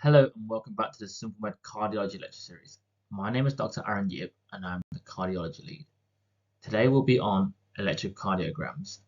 Hello and welcome back to the SimpleMed Cardiology lecture series. My name is Dr. Aaron Yip and I'm the Cardiology Lead. Today we'll be on electrocardiograms.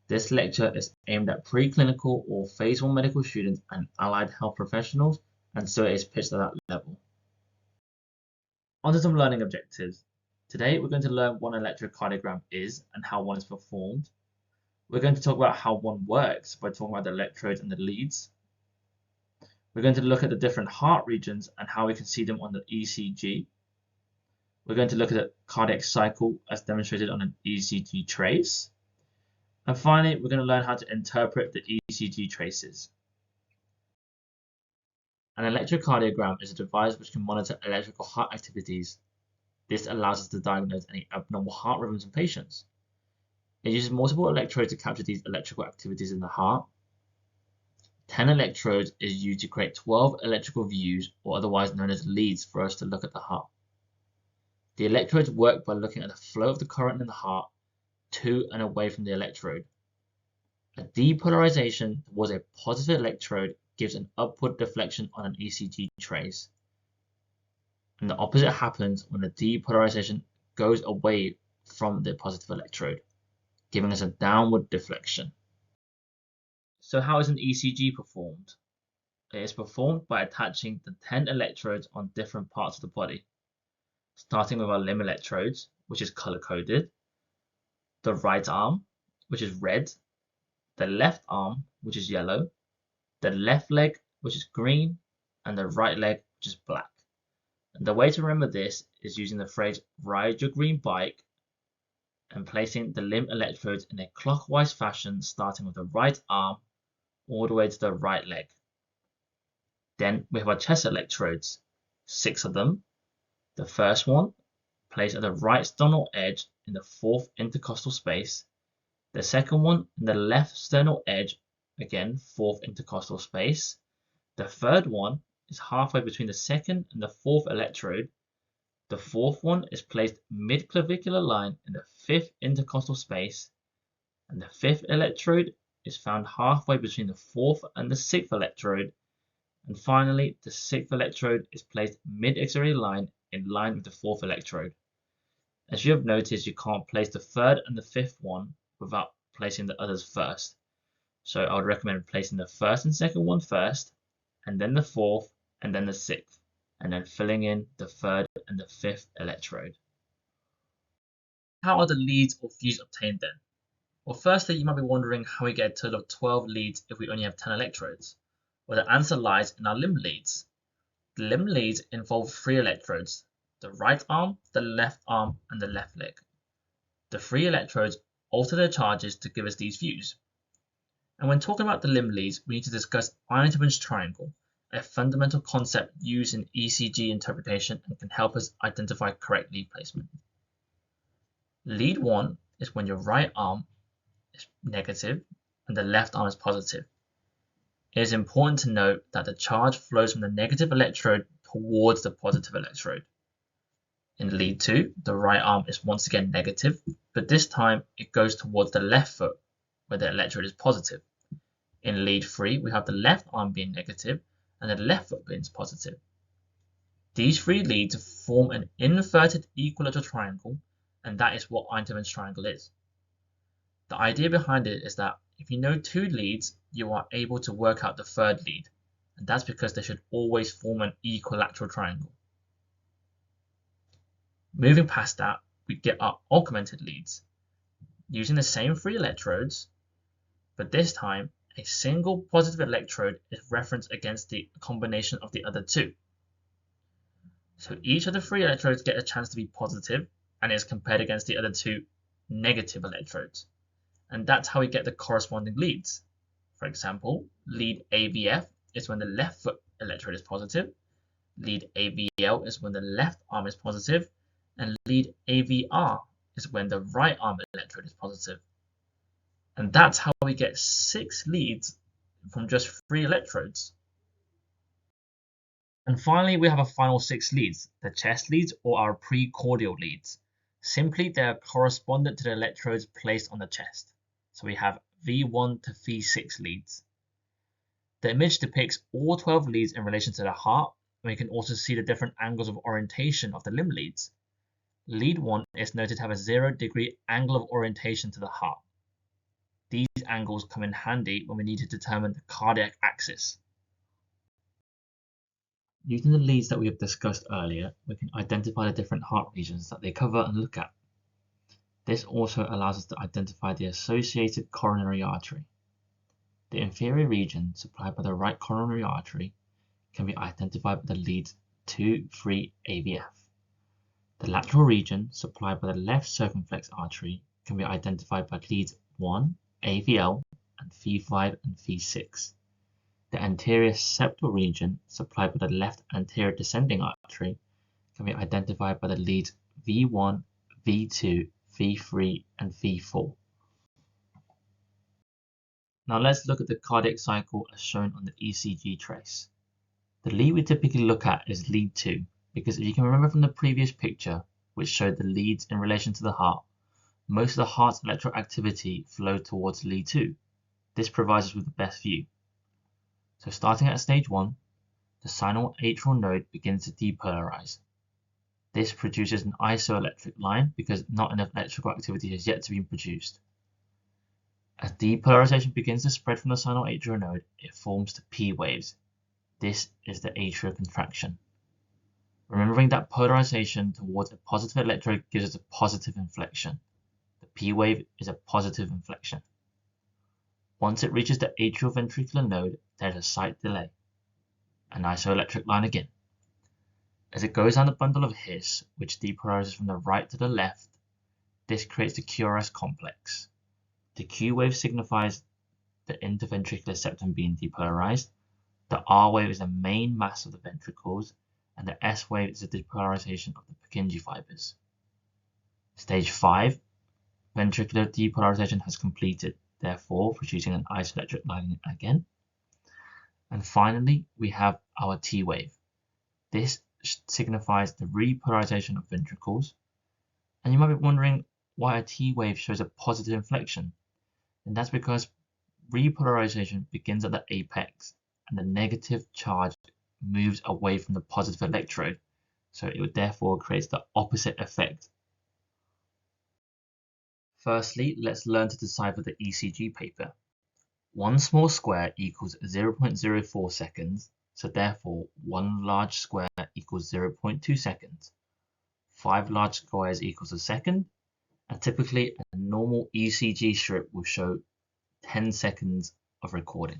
This lecture is aimed at preclinical or phase 1 medical students and allied health professionals, and so it is pitched at that level. On to some learning objectives. Today we're going to learn what an electrocardiogram is and how one is performed. We're going to talk about how one works by talking about the electrodes and the leads. We're going to look at the different heart regions and how we can see them on the ECG. We're going to look at the cardiac cycle as demonstrated on an ECG trace. And finally, we're going to learn how to interpret the ECG traces. An electrocardiogram is a device which can monitor electrical heart activities. This allows us to diagnose any abnormal heart rhythms in patients. It uses multiple electrodes to capture these electrical activities in the heart. 10 electrodes is used to create 12 electrical views, or otherwise known as leads, for us to look at the heart. The electrodes work by looking at the flow of the current in the heart to and away from the electrode. A depolarization towards a positive electrode gives an upward deflection on an ECG trace. And the opposite happens when the depolarization goes away from the positive electrode, giving us a downward deflection. So how is an ECG performed? It is performed by attaching the 10 electrodes on different parts of the body, starting with our limb electrodes, which is color-coded, the right arm, which is red, the left arm, which is yellow, the left leg, which is green, and the right leg, which is black. And the way to remember this is using the phrase "ride your green bike" and placing the limb electrodes in a clockwise fashion, starting with the right arm all the way to the right leg. Then we have our chest electrodes, 6 of them. The first one placed at the right sternal edge in the 4th intercostal space. The second one in the left sternal edge, again 4th intercostal space. The third one is halfway between the 2nd and the 4th electrode. The 4th one is placed mid-clavicular line in the 5th intercostal space. And the 5th electrode is found halfway between the 4th and the 6th electrode. And finally, the 6th electrode is placed mid-axillary line in line with the 4th electrode. As you have noticed, you can't place the 3rd and the 5th one without placing the others first. So I would recommend placing the 1st and 2nd one first, and then the 4th, and then the 6th, and then filling in the 3rd and the 5th electrode. How are the leads or views obtained then? Well, firstly, you might be wondering how we get a total of 12 leads if we only have 10 electrodes. Well, the answer lies in our limb leads. The limb leads involve 3 electrodes, the right arm, the left arm, and the left leg. The 3 electrodes alter their charges to give us these views. And when talking about the limb leads, we need to discuss iron-to-bench triangle, a fundamental concept used in ECG interpretation and can help us identify correct lead placement. Lead 1 is when your right arm is negative and the left arm is positive. It is important to note that the charge flows from the negative electrode towards the positive electrode. In lead 2, the right arm is once again negative, but this time it goes towards the left foot where the electrode is positive. In lead 3, we have the left arm being negative and the left foot being positive. These 3 leads form an inverted equilateral triangle, and that is what iron-to-bench triangle is. The idea behind it is that if you know 2 leads, you are able to work out the 3rd lead, and that's because they should always form an equilateral triangle. Moving past that, we get our augmented leads, using the same 3 electrodes, but this time a single positive electrode is referenced against the combination of the other 2. So each of the 3 electrodes get a chance to be positive and is compared against the other 2 negative electrodes. And that's how we get the corresponding leads. For example, lead AVF is when the left foot electrode is positive, lead AVL is when the left arm is positive, and lead AVR is when the right arm electrode is positive. And that's how we get 6 leads from just 3 electrodes. And finally, we have a final 6 leads, the chest leads or our precordial leads. Simply, they are correspondent to the electrodes placed on the chest. So we have V1 to V6 leads. The image depicts all 12 leads in relation to the heart, and we can also see the different angles of orientation of the limb leads. Lead 1 is noted to have a 0-degree angle of orientation to the heart. These angles come in handy when we need to determine the cardiac axis. Using the leads that we have discussed earlier, we can identify the different heart regions that they cover and look at. This also allows us to identify the associated coronary artery. The inferior region supplied by the right coronary artery can be identified by the leads 2, 3, AVF. The lateral region supplied by the left circumflex artery can be identified by leads 1, AVL, and V5 and V6. The anterior septal region supplied by the left anterior descending artery can be identified by the leads V1, V2, V3, and V4. Now let's look at the cardiac cycle as shown on the ECG trace. The lead we typically look at is lead 2, because if you can remember from the previous picture, which showed the leads in relation to the heart, most of the heart's electrical activity flowed towards lead 2. This provides us with the best view. So starting at stage 1, the sinoatrial node begins to depolarize. This produces an isoelectric line because not enough electrical activity has yet to be produced. As depolarization begins to spread from the sinoatrial node, it forms the P waves. This is the atrial contraction. Remembering that polarization towards a positive electrode gives us a positive inflection. The P wave is a positive inflection. Once it reaches the atrioventricular node, there is a slight delay. An isoelectric line again. As it goes down the bundle of His, which depolarizes from the right to the left, this creates the QRS complex. The Q wave signifies the interventricular septum being depolarized. The R wave is the main mass of the ventricles, and the S wave is the depolarization of the Purkinje fibers. Stage 5, ventricular depolarization has completed, therefore producing an isoelectric line again. And finally, we have our T wave. This signifies the repolarization of ventricles. And you might be wondering why a T wave shows a positive inflection. And that's because repolarization begins at the apex and the negative charge moves away from the positive electrode. So it would therefore create the opposite effect. Firstly, let's learn to decipher the ECG paper. One small square equals 0.04 seconds, so therefore one large square equals 0.2 seconds. 5 large squares equals a second, and typically a normal ECG strip will show 10 seconds of recording.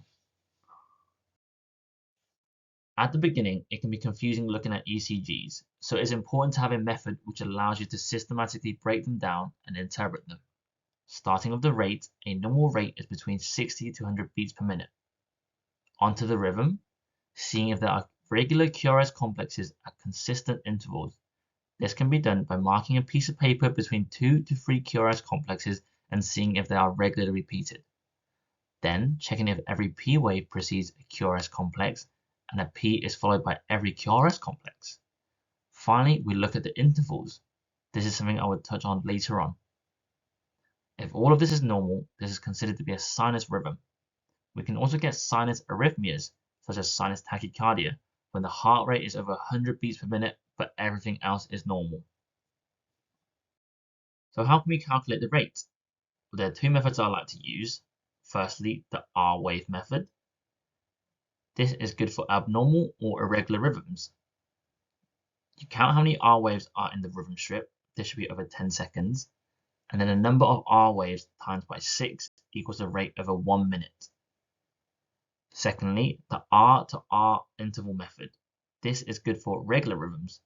At the beginning, it can be confusing looking at ECGs, so it is important to have a method which allows you to systematically break them down and interpret them. Starting with the rate, a normal rate is between 60 to 100 beats per minute. Onto the rhythm, seeing if there are regular QRS complexes at consistent intervals. This can be done by marking a piece of paper between 2 to 3 QRS complexes and seeing if they are regularly repeated. Then checking if every P wave precedes a QRS complex and a P is followed by every QRS complex. Finally, we look at the intervals. This is something I would touch on later on. If all of this is normal, this is considered to be a sinus rhythm. We can also get sinus arrhythmias, such as sinus tachycardia, when the heart rate is over 100 beats per minute, but everything else is normal. So how can we calculate the rate? Well, there are 2 methods I like to use. Firstly, the R wave method. This is good for abnormal or irregular rhythms. You count how many R waves are in the rhythm strip. This should be over 10 seconds. And then the number of R waves times by 6 equals the rate over 1 minute. Secondly, the R to R interval method. This is good for regular rhythms.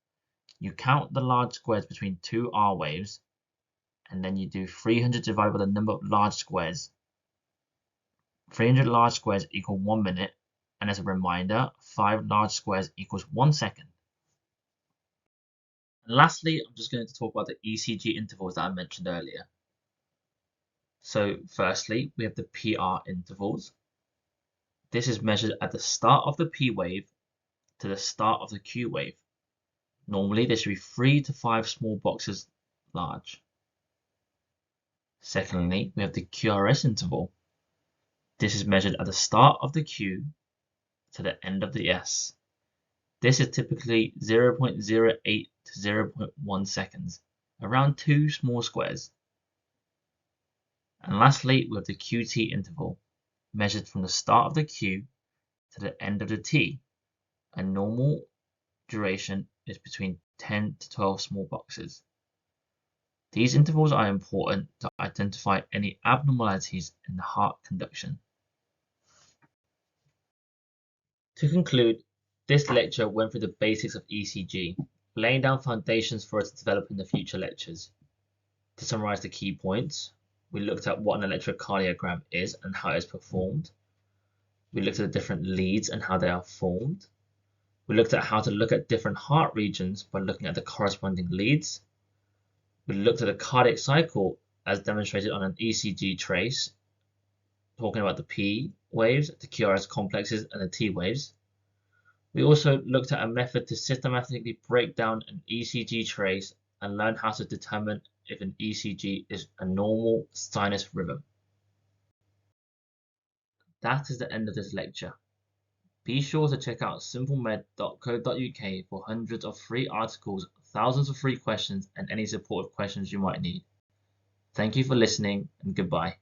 You count the large squares between 2 R waves, and then you do 300 divided by the number of large squares. 300 large squares equal 1 minute, and as a reminder, 5 large squares equals 1 second. And lastly, I'm just going to talk about the ECG intervals that I mentioned earlier. So firstly, we have the PR intervals. This is measured at the start of the P wave to the start of the Q wave. Normally, there should be 3 to 5 small boxes large. Secondly, we have the QRS interval. This is measured at the start of the Q to the end of the S. This is typically 0.08 to 0.1 seconds, around 2 small squares. And lastly, we have the QT interval, measured from the start of the Q to the end of the T. A normal duration is between 10 to 12 small boxes. These intervals are important to identify any abnormalities in the heart conduction. To conclude, this lecture went through the basics of ECG, laying down foundations for us to develop in the future lectures. To summarize the key points, we looked at what an electrocardiogram is and how it is performed. We looked at the different leads and how they are formed. We looked at how to look at different heart regions by looking at the corresponding leads. We looked at the cardiac cycle as demonstrated on an ECG trace, talking about the P waves, the QRS complexes, and the T waves. We also looked at a method to systematically break down an ECG trace and learn how to determine if an ECG is a normal sinus rhythm. That is the end of this lecture. Be sure to check out simplemed.co.uk for hundreds of free articles, thousands of free questions, and any supportive questions you might need. Thank you for listening, and goodbye.